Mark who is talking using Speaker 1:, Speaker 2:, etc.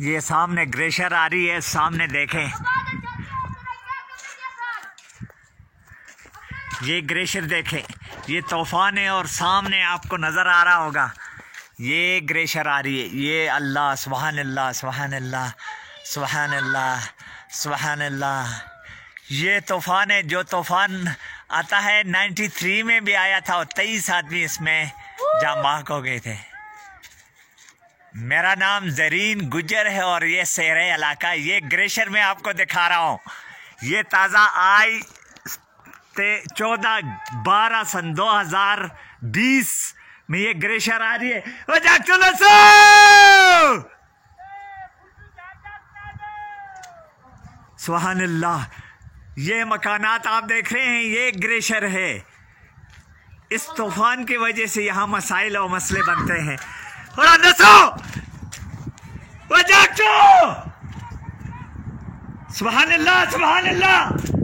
Speaker 1: ये सामने ग्लेशियर आ रही है, सामने देखें, ये ग्लेशियर देखें, ये तूफान है और सामने आपको नज़र आ रहा होगा ये ग्लेशियर आ रही है। ये अल्लाह, सुभान अल्लाह, सुभान अल्लाह, सुभान अल्लाह, सुभान अल्लाह। ये तूफान है जो तूफान आता है 93 में भी आया था और 23 आदमी इसमें जाँ बाहक हो गए थे। मेरा नाम ज़रीन गुजर है और ये सहरा इलाका, ये ग्लेशियर में आपको दिखा रहा हूँ। ये ताज़ा आई 14/12 सन 2020 में ये ग्लेशियर आ रही है। सुभान अल्लाह। ये मकानात आप देख रहे हैं, ये ग्लेशियर है। इस तूफान की वजह से यहाँ मसाइल और मसले बनते हैं। और सुभान अल्लाह, सुभान अल्लाह।